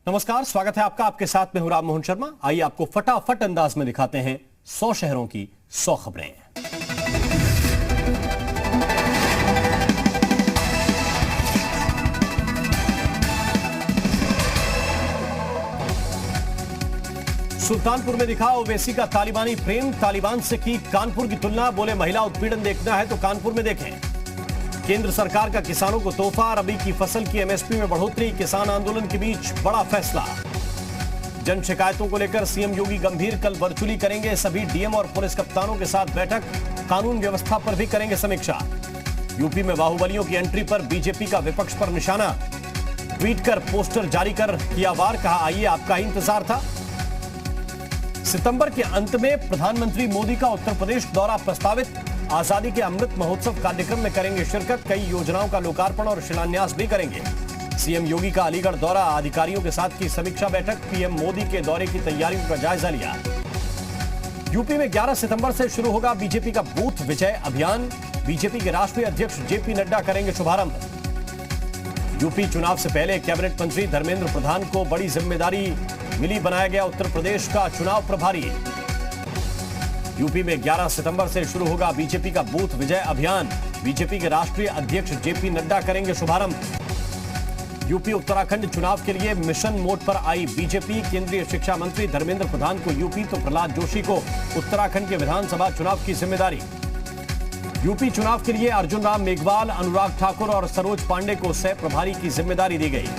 नमस्कार, स्वागत है आपका। आपके साथ में हूं राम मोहन शर्मा। आइए आपको फटाफट अंदाज में दिखाते हैं 100 शहरों की 100 खबरें। सुल्तानपुर में दिखा ओवैसी का तालिबानी प्रेम, तालिबान से की कानपुर की तुलना, बोले महिला उत्पीड़न देखना है तो कानपुर में देखें। केंद्र सरकार का किसानों को तोहफा, रबी की फसल की एमएसपी में बढ़ोतरी, किसान आंदोलन के बीच बड़ा फैसला। जन शिकायतों को लेकर सीएम योगी गंभीर, कल वर्चुअली करेंगे सभी डीएम और पुलिस कप्तानों के साथ बैठक, कानून व्यवस्था पर भी करेंगे समीक्षा। यूपी में बाहुबलियों की एंट्री पर बीजेपी का विपक्ष पर निशाना, ट्वीट कर पोस्टर जारी कर किया वार, कहा आइए आपका ही इंतजार था। सितंबर के अंत में प्रधानमंत्री मोदी का उत्तर प्रदेश दौरा प्रस्तावित, आजादी के अमृत महोत्सव कार्यक्रम में करेंगे शिरकत, कई योजनाओं का लोकार्पण और शिलान्यास भी करेंगे। सीएम योगी का अलीगढ़ दौरा, अधिकारियों के साथ की समीक्षा बैठक, पीएम मोदी के दौरे की तैयारियों का जायजा लिया। यूपी में 11 सितंबर से शुरू होगा बीजेपी का बूथ विजय अभियान, बीजेपी के राष्ट्रीय अध्यक्ष जेपी नड्डा करेंगे शुभारंभ। यूपी चुनाव से पहले कैबिनेट मंत्री धर्मेंद्र प्रधान को बड़ी जिम्मेदारी मिली, बनाया गया उत्तर प्रदेश का चुनाव प्रभारी। यूपी में 11 सितंबर से शुरू होगा बीजेपी का बूथ विजय अभियान, बीजेपी के राष्ट्रीय अध्यक्ष जेपी नड्डा करेंगे शुभारंभ। यूपी उत्तराखंड चुनाव के लिए मिशन मोड पर आई बीजेपी, केंद्रीय शिक्षा मंत्री धर्मेंद्र प्रधान को यूपी तो प्रहलाद जोशी को उत्तराखंड के विधानसभा चुनाव की जिम्मेदारी। यूपी चुनाव के लिए अर्जुन राम मेघवाल, अनुराग ठाकुर और सरोज पांडे को सह प्रभारी की जिम्मेदारी दी गई।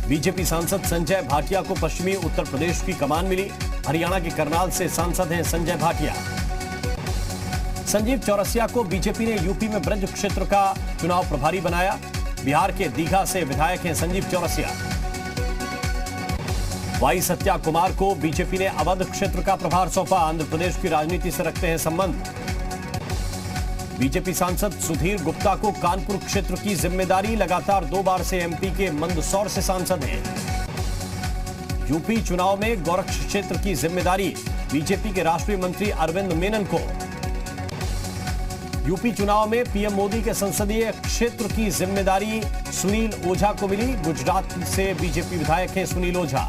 बीजेपी सांसद संजय भाटिया को पश्चिमी उत्तर प्रदेश की कमान मिली, हरियाणा के करनाल से सांसद हैं संजय भाटिया। संजीव चौरसिया को बीजेपी ने यूपी में ब्रज क्षेत्र का चुनाव प्रभारी बनाया, बिहार के दीघा से विधायक हैं संजीव चौरसिया। वाई सत्या कुमार को बीजेपी ने अवध क्षेत्र का प्रभार सौंपा, आंध्र प्रदेश की राजनीति से रखते हैं संबंध। बीजेपी सांसद सुधीर गुप्ता को कानपुर क्षेत्र की जिम्मेदारी, लगातार 2 बार से एमपी के मंदसौर से सांसद हैं। यूपी चुनाव में गोरक्ष क्षेत्र की जिम्मेदारी बीजेपी के राष्ट्रीय मंत्री अरविंद मेनन को। यूपी चुनाव में पीएम मोदी के संसदीय क्षेत्र की जिम्मेदारी सुनील ओझा को मिली, गुजरात से बीजेपी विधायक हैं सुनील ओझा।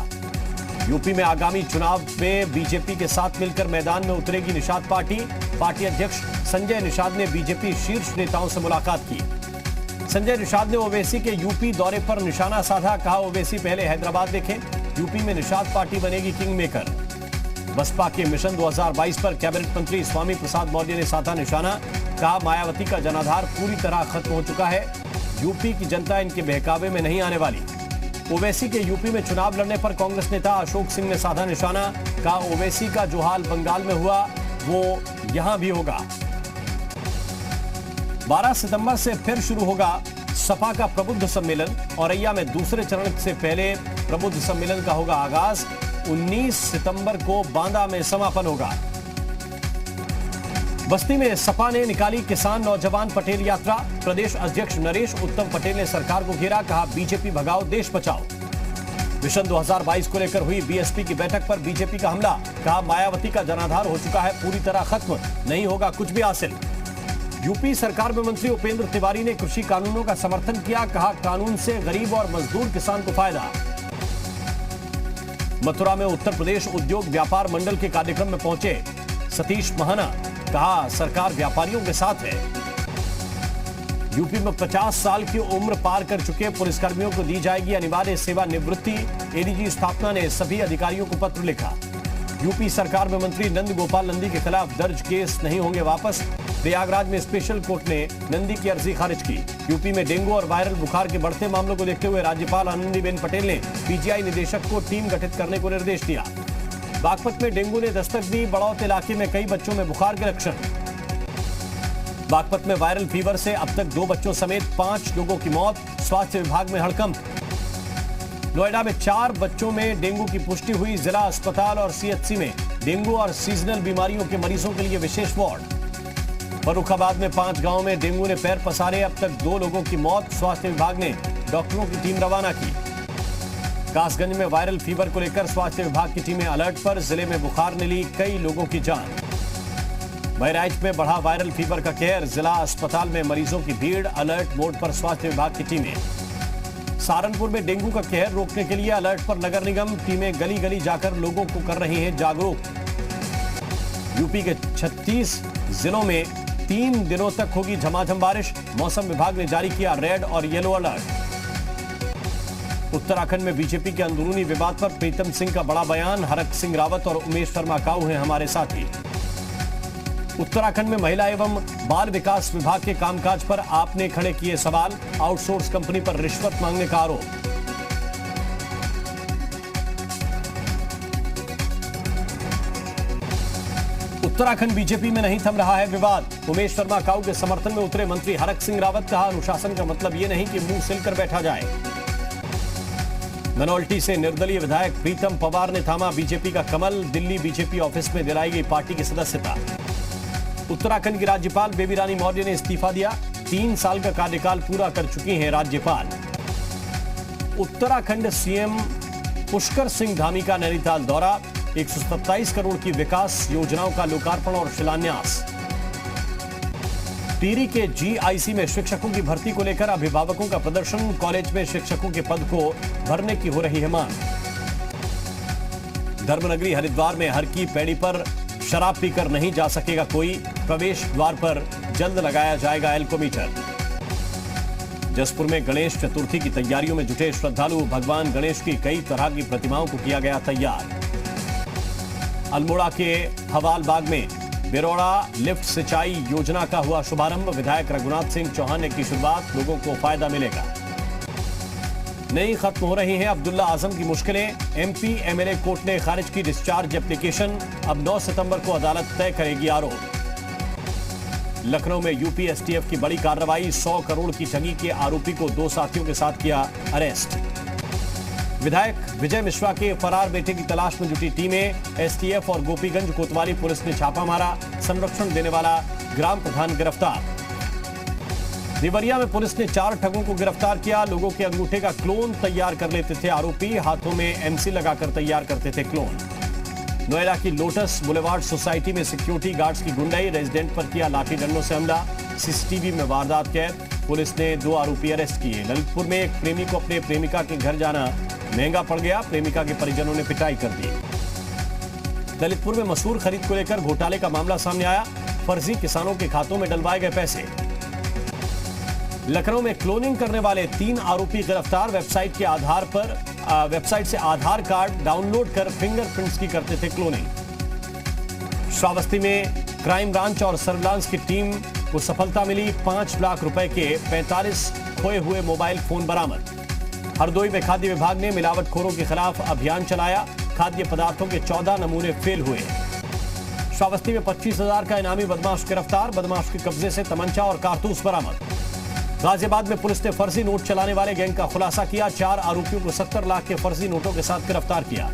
यूपी में आगामी चुनाव में बीजेपी के साथ मिलकर मैदान में उतरेगी निषाद पार्टी, पार्टी अध्यक्ष संजय निषाद ने बीजेपी शीर्ष नेताओं से मुलाकात की। संजय निषाद ने ओवैसी के यूपी दौरे पर निशाना साधा, कहा ओवैसी पहले हैदराबाद देखें, यूपी में निषाद पार्टी बनेगी किंग मेकर। बसपा के मिशन 2022 पर कैबिनेट मंत्री स्वामी प्रसाद मौर्य ने साधा निशाना, कहा मायावती का जनाधार पूरी तरह खत्म हो चुका है, यूपी की जनता इनके बहकावे में नहीं आने वाली। ओवैसी के यूपी में चुनाव लड़ने पर कांग्रेस नेता अशोक सिंह ने साधा निशाना, कहा ओवैसी का जो हाल बंगाल में हुआ वो यहां भी होगा। 12 सितंबर से फिर शुरू होगा सपा का प्रबुद्ध सम्मेलन, औरैया में दूसरे चरण से पहले प्रबुद्ध सम्मेलन का होगा आगाज, 19 सितंबर को बांदा में समापन होगा। बस्ती में सपा ने निकाली किसान नौजवान पटेल यात्रा, प्रदेश अध्यक्ष नरेश उत्तम पटेल ने सरकार को घेरा, कहा बीजेपी भगाओ देश बचाओ। मिशन 2022 को लेकर हुई बीएसपी की बैठक पर बीजेपी का हमला, कहा मायावती का जनाधार हो चुका है पूरी तरह खत्म, नहीं होगा कुछ भी हासिल। यूपी सरकार में मंत्री उपेंद्र तिवारी ने कृषि कानूनों का समर्थन किया, कहा कानून से गरीब और मजदूर किसान को फायदा। मथुरा में उत्तर प्रदेश उद्योग व्यापार मंडल के कार्यक्रम में पहुंचे सतीश महाना, कहा सरकार व्यापारियों के साथ है। यूपी में 50 साल की उम्र पार कर चुके पुलिसकर्मियों को दी जाएगी अनिवार्य सेवानिवृत्ति, एडीजी स्थापना ने सभी अधिकारियों को पत्र लिखा। यूपी सरकार में मंत्री नंद गोपाल नंदी के खिलाफ दर्ज केस नहीं होंगे वापस, प्रयागराज में स्पेशल कोर्ट ने नंदी की अर्जी खारिज की। यूपी में डेंगू और वायरल बुखार के बढ़ते मामलों को देखते हुए राज्यपाल आनंदीबेन पटेल ने पीजीआई निदेशक को टीम गठित करने को निर्देश दिया। बागपत में डेंगू ने दस्तक दी, बड़ौत इलाके में कई बच्चों में बुखार के लक्षण। बागपत में वायरल फीवर से अब तक 2 बच्चों समेत 5 लोगों की मौत, स्वास्थ्य विभाग में हड़कंप। नोएडा में 4 बच्चों में डेंगू की पुष्टि हुई, जिला अस्पताल और सीएचसी में डेंगू और सीजनल बीमारियों के मरीजों के लिए विशेष वार्ड। फर्रुखाबाद में 5 गांवों में डेंगू ने पैर पसारे, अब तक 2 लोगों की मौत, स्वास्थ्य विभाग ने डॉक्टरों की टीम रवाना की। कासगंज में वायरल फीवर को लेकर स्वास्थ्य विभाग की टीमें अलर्ट पर, जिले में बुखार ने ली कई लोगों की जान। बहराइच में बढ़ा वायरल फीवर का कहर, जिला अस्पताल में मरीजों की भीड़, अलर्ट मोड पर स्वास्थ्य विभाग की टीमें। सहारनपुर में डेंगू का कहर रोकने के लिए अलर्ट पर नगर निगम। टीमें गली गली जाकर लोगों को कर रही हैं जागरूक। यूपी के 36 जिलों में 3 दिनों तक होगी झमाझम बारिश। मौसम विभाग ने जारी किया रेड और येलो अलर्ट। उत्तराखंड में बीजेपी के अंदरूनी विवाद पर प्रीतम सिंह का बड़ा बयान। हरक सिंह रावत और उमेश शर्मा काऊ हैं हमारे साथी। उत्तराखंड में महिला एवं बाल विकास विभाग के कामकाज पर आपने खड़े किए सवाल। आउटसोर्स कंपनी पर रिश्वत मांगने का आरोप। उत्तराखंड बीजेपी में नहीं थम रहा है विवाद। उमेश शर्मा काऊ के समर्थन में उतरे मंत्री हरक सिंह रावत। कहा, अनुशासन का मतलब यह नहीं कि मुंह सिलकर बैठा जाए। मनोल्टी से निर्दलीय विधायक प्रीतम पवार ने थामा बीजेपी का कमल। दिल्ली बीजेपी ऑफिस में दिलाई गई पार्टी की सदस्यता। उत्तराखंड की राज्यपाल बेबी रानी मौर्य ने इस्तीफा दिया। 3 साल का कार्यकाल पूरा कर चुकी हैं राज्यपाल। उत्तराखंड सीएम पुष्कर सिंह धामी का नैनीताल दौरा। 127 करोड़ की विकास योजनाओं का लोकार्पण और शिलान्यास। टिहरी के जीआईसी में शिक्षकों की भर्ती को लेकर अभिभावकों का प्रदर्शन। कॉलेज में शिक्षकों के पद को भरने की हो रही है मांग। धर्मनगरी हरिद्वार में हर की पैड़ी पर शराब पीकर नहीं जा सकेगा कोई। प्रवेश द्वार पर जल्द लगाया जाएगा एल्कोमीटर। जसपुर में गणेश चतुर्थी की तैयारियों में जुटे श्रद्धालु। भगवान गणेश की कई तरह की प्रतिमाओं को किया गया तैयार। अल्मोड़ा के हवाल बाग में बिरौड़ा लिफ्ट सिंचाई योजना का हुआ शुभारंभ। विधायक रघुनाथ सिंह चौहान ने की शुरुआत। लोगों को फायदा मिलेगा। नहीं खत्म हो रही हैं अब्दुल्ला आजम की मुश्किलें। एमपी एमएलए कोर्ट ने खारिज की डिस्चार्ज एप्लीकेशन। अब 9 सितंबर को अदालत तय करेगी आरोप। लखनऊ में यूपी एसटीएफ की बड़ी कार्रवाई। 100 करोड़ की ठगी के आरोपी को 2 साथियों के साथ किया अरेस्ट। विधायक विजय मिश्रा के फरार बेटे की तलाश में जुटी टीमें। एसटीएफ और गोपीगंज कोतवाली पुलिस ने छापा मारा। संरक्षण देने वाला ग्राम प्रधान गिरफ्तार। देवरिया में पुलिस ने 4 ठगों को गिरफ्तार किया। लोगों के अंगूठे का क्लोन तैयार कर लेते थे आरोपी। हाथों में एमसी लगाकर तैयार करते थे क्लोन। नोएडा की लोटस बुलेवार्ड सोसाइटी में सिक्योरिटी गार्ड्स की गुंडाई। रेजिडेंट पर किया लाठी डंडों से हमला। सीसीटीवी में वारदात कैद। पुलिस ने 2 आरोपी अरेस्ट किए। ललितपुर में एक प्रेमी को अपने प्रेमिका के घर जाना महंगा पड़ गया। प्रेमिका के परिजनों ने पिटाई कर दी। ललितपुर में मसूर खरीद को लेकर घोटाले का मामला सामने आया। फर्जी किसानों के खातों में डलवाए गए पैसे। लखनऊ में क्लोनिंग करने वाले 3 आरोपी गिरफ्तार। वेबसाइट से आधार कार्ड डाउनलोड कर फिंगरप्रिंट्स की करते थे क्लोनिंग। श्रावस्ती में क्राइम ब्रांच और सर्विलांस की टीम को सफलता मिली। 5 लाख रुपए के 45 खोए हुए मोबाइल फोन बरामद। हरदोई में खाद्य विभाग ने मिलावटखोरों के खिलाफ अभियान चलाया। खाद्य पदार्थों के 14 नमूने फेल हुए। श्रावस्ती में 25,000 का इनामी बदमाश गिरफ्तार। बदमाश के कब्जे से तमंचा और कारतूस बरामद। गाजियाबाद में पुलिस ने फर्जी नोट चलाने वाले गैंग का खुलासा किया। 4 आरोपियों को 70 लाख के फर्जी नोटों के साथ गिरफ्तार किया।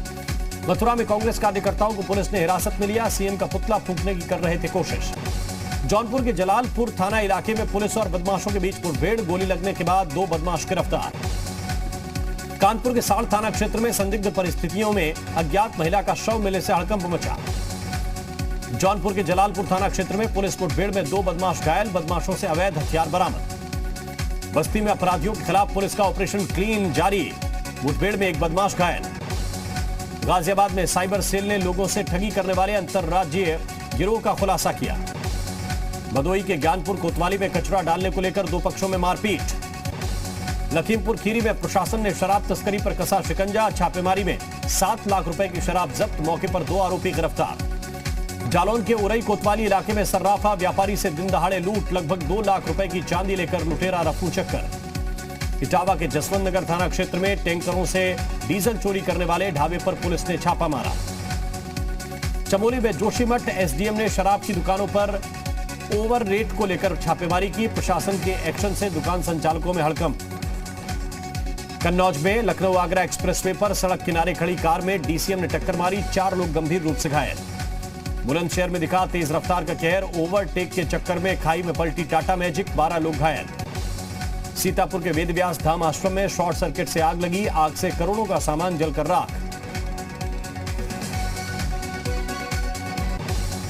मथुरा में कांग्रेस कार्यकर्ताओं को पुलिस ने हिरासत में लिया। सीएम का पुतला फूंकने की कर रहे थे कोशिश। जौनपुर के जलालपुर थाना इलाके में पुलिस और बदमाशों के बीच मुठभेड़। गोली लगने के बाद 2 बदमाश गिरफ्तार। कानपुर के साड़ थाना क्षेत्र में संदिग्ध परिस्थितियों में अज्ञात महिला का शव मिलने से हड़कंप मचा। जौनपुर के जलालपुर थाना क्षेत्र में पुलिस मुठभेड़ में 2 बदमाश घायल। बदमाशों से अवैध हथियार बरामद। बस्ती में अपराधियों के खिलाफ पुलिस का ऑपरेशन क्लीन जारी। मुठभेड़ में 1 बदमाश घायल। गाजियाबाद में साइबर सेल ने लोगों से ठगी करने वाले अंतरराज्यीय गिरोह का खुलासा किया। भदोई के ज्ञानपुर कोतवाली में कचरा डालने को लेकर 2 पक्षों में मारपीट। लखीमपुर खीरी में प्रशासन ने शराब तस्करी पर कसा शिकंजा। छापेमारी में 7 लाख रुपए की शराब जब्त। मौके पर 2 आरोपी गिरफ्तार। जालौन के उरई कोतवाली इलाके में सर्राफा व्यापारी से दिन दहाड़े लूट। लगभग 2 लाख रुपए की चांदी लेकर लुटेरा रफू चक्कर। इटावा के जसवंत नगर थाना क्षेत्र में टैंकरों से डीजल चोरी करने वाले ढाबे पर पुलिस ने छापा मारा। चमोली में जोशीमठ एसडीएम ने शराब की दुकानों पर ओवर रेट को लेकर छापेमारी की। प्रशासन के एक्शन से दुकान संचालकों में हड़कंप। कन्नौज में लखनऊ आगरा एक्सप्रेसवे पर सड़क किनारे खड़ी कार में डीसीएम ने टक्कर मारी। 4 लोग गंभीर रूप से घायल। बुलंदशहर में दिखा तेज रफ्तार का कहर। ओवरटेक के चक्कर में खाई में पलटी टाटा मैजिक। 12 लोग घायल। सीतापुर के वेदव्यास धाम आश्रम में शॉर्ट सर्किट से आग लगी। आग से करोड़ों का सामान जलकर राख।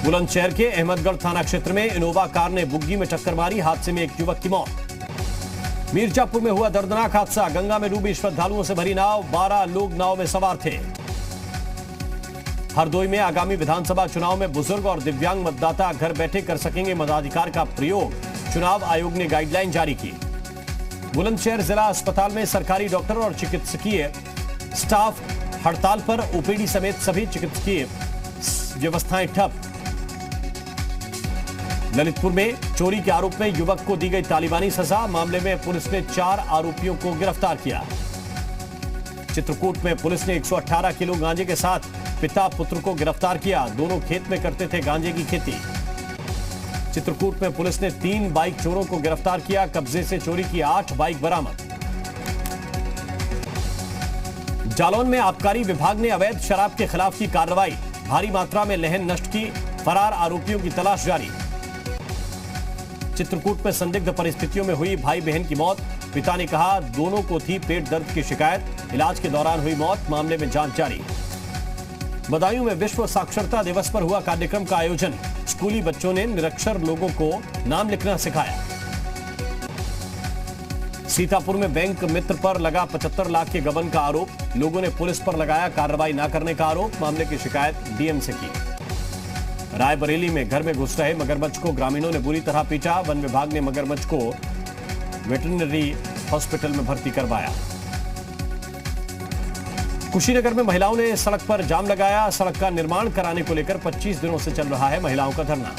बुलंदशहर के अहमदगढ़ थाना क्षेत्र में इनोवा कार ने बुग्गी में टक्कर मारी। हादसे में 1 युवक की मौत। मीरजापुर में हुआ दर्दनाक हादसा, गंगा में डूबी श्रद्धालुओं से भरी नाव, 12 लोग नाव में सवार थे। हरदोई में आगामी विधानसभा चुनाव में बुजुर्ग और दिव्यांग मतदाता घर बैठे कर सकेंगे मताधिकार का प्रयोग, चुनाव आयोग ने गाइडलाइन जारी की। बुलंदशहर जिला अस्पताल में सरकारी डॉक्टर और चिकित्सकीय स्टाफ हड़ताल पर, ओपीडी समेत सभी चिकित्सकीय व्यवस्थाएं ठप। ललितपुर में चोरी के आरोप में युवक को दी गई तालिबानी सजा, मामले में पुलिस ने 4 आरोपियों को गिरफ्तार किया। चित्रकूट में पुलिस ने 118 किलो गांजे के साथ पिता पुत्र को गिरफ्तार किया, दोनों खेत में करते थे गांजे की खेती। चित्रकूट में पुलिस ने 3 बाइक चोरों को गिरफ्तार किया, कब्जे से चोरी की 8 बाइक बरामद। जालौन में आबकारी विभाग ने अवैध शराब के खिलाफ की कार्रवाई, भारी मात्रा में लहन नष्ट की, फरार आरोपियों की तलाश जारी। चित्रकूट में संदिग्ध परिस्थितियों में हुई भाई बहन की मौत, पिता ने कहा दोनों को थी पेट दर्द की शिकायत, इलाज के दौरान हुई मौत, मामले में जांच जारी। बदायूं में विश्व साक्षरता दिवस पर हुआ कार्यक्रम का आयोजन, स्कूली बच्चों ने निरक्षर लोगों को नाम लिखना सिखाया। सीतापुर में बैंक मित्र पर लगा 75 लाख के गबन का आरोप, लोगों ने पुलिस पर लगाया कार्रवाई न करने का आरोप, मामले की शिकायत डीएम से की। रायबरेली में घर में घुस रहे मगरमच्छ को ग्रामीणों ने बुरी तरह पीटा, वन विभाग ने मगरमच्छ को वेटरनरी हॉस्पिटल में भर्ती करवाया। कुशीनगर में महिलाओं ने सड़क पर जाम लगाया, सड़क का निर्माण कराने को लेकर 25 दिनों से चल रहा है महिलाओं का धरना।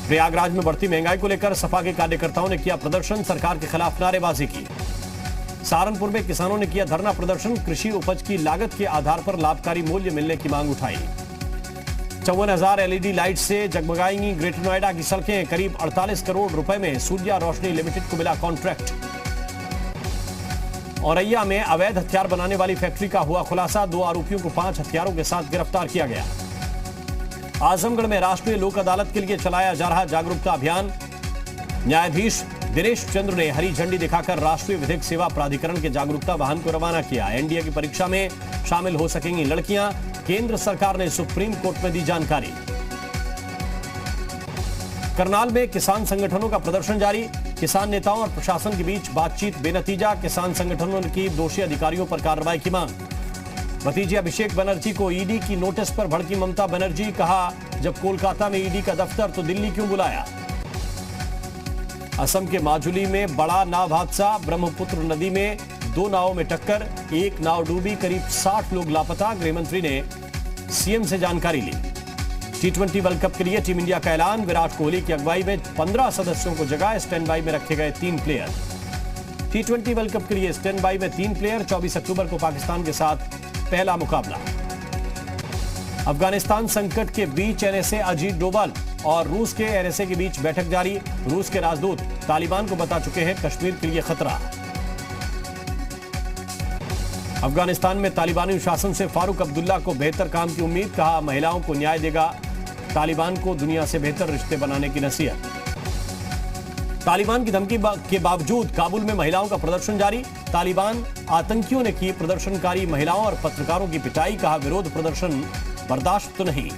प्रयागराज में बढ़ती महंगाई को लेकर सपा के कार्यकर्ताओं ने किया प्रदर्शन, सरकार के खिलाफ नारेबाजी की। सहारनपुर में किसानों ने किया धरना प्रदर्शन, कृषि उपज की लागत के आधार पर लाभकारी मूल्य मिलने की मांग उठाई। 54,000 एलईडी लाइट से जगमगाएंगी ग्रेटर नोएडा की सड़कें, करीब 48 करोड़ रुपए में सूर्या रोशनी लिमिटेड को मिला कॉन्ट्रैक्ट। औरैया में अवैध हथियार बनाने वाली फैक्ट्री का हुआ खुलासा, 2 आरोपियों को 5 हथियारों के साथ गिरफ्तार किया गया। आजमगढ़ में राष्ट्रीय लोक अदालत के लिए चलाया जा रहा जागरूकता अभियान, न्यायाधीश दिनेश चंद्र ने हरी झंडी दिखाकर राष्ट्रीय विधिक सेवा प्राधिकरण के जागरूकता वाहन को रवाना किया। एनडीए की परीक्षा में शामिल हो सकेंगी लड़कियां, केंद्र सरकार ने सुप्रीम कोर्ट में दी जानकारी। करनाल में किसान संगठनों का प्रदर्शन जारी, किसान नेताओं और प्रशासन के बीच बातचीत बेनतीजा, किसान संगठनों ने की दोषी अधिकारियों पर कार्रवाई की मांग। भतीजे अभिषेक बनर्जी को ईडी की नोटिस पर भड़की ममता बनर्जी, कहा जब कोलकाता में ईडी का दफ्तर तो दिल्ली क्यों बुलाया। असम के माजुली में बड़ा नाव हादसा, ब्रह्मपुत्र नदी में 2 नावों में टक्कर, 1 नाव डूबी, करीब 60 लोग लापता, गृहमंत्री ने सीएम से जानकारी ली। T20 वर्ल्ड कप के लिए टीम इंडिया का ऐलान, विराट कोहली की अगुवाई में 15 सदस्यों को जगह, स्टैंड बाई में रखे गए 3 प्लेयर। T20 वर्ल्ड कप के लिए स्टैंड बाई में 3 प्लेयर, 24 अक्टूबर को पाकिस्तान के साथ पहला मुकाबला। अफगानिस्तान संकट के बीच एनएसए अजीत डोभाल और रूस के एनएसए के बीच बैठक जारी, रूस के राजदूत तालिबान को बता चुके हैं कश्मीर के लिए खतरा। अफगानिस्तान में तालिबानी शासन से फारूक अब्दुल्ला को बेहतर काम की उम्मीद, कहा महिलाओं को न्याय देगा, तालिबान को दुनिया से बेहतर रिश्ते बनाने की नसीहत। तालिबान की धमकी के बावजूद काबुल में महिलाओं का प्रदर्शन जारी, तालिबान आतंकियों ने की प्रदर्शनकारी महिलाओं और पत्रकारों की पिटाई, कहा विरोध प्रदर्शन बर्दाश्त तो नहीं।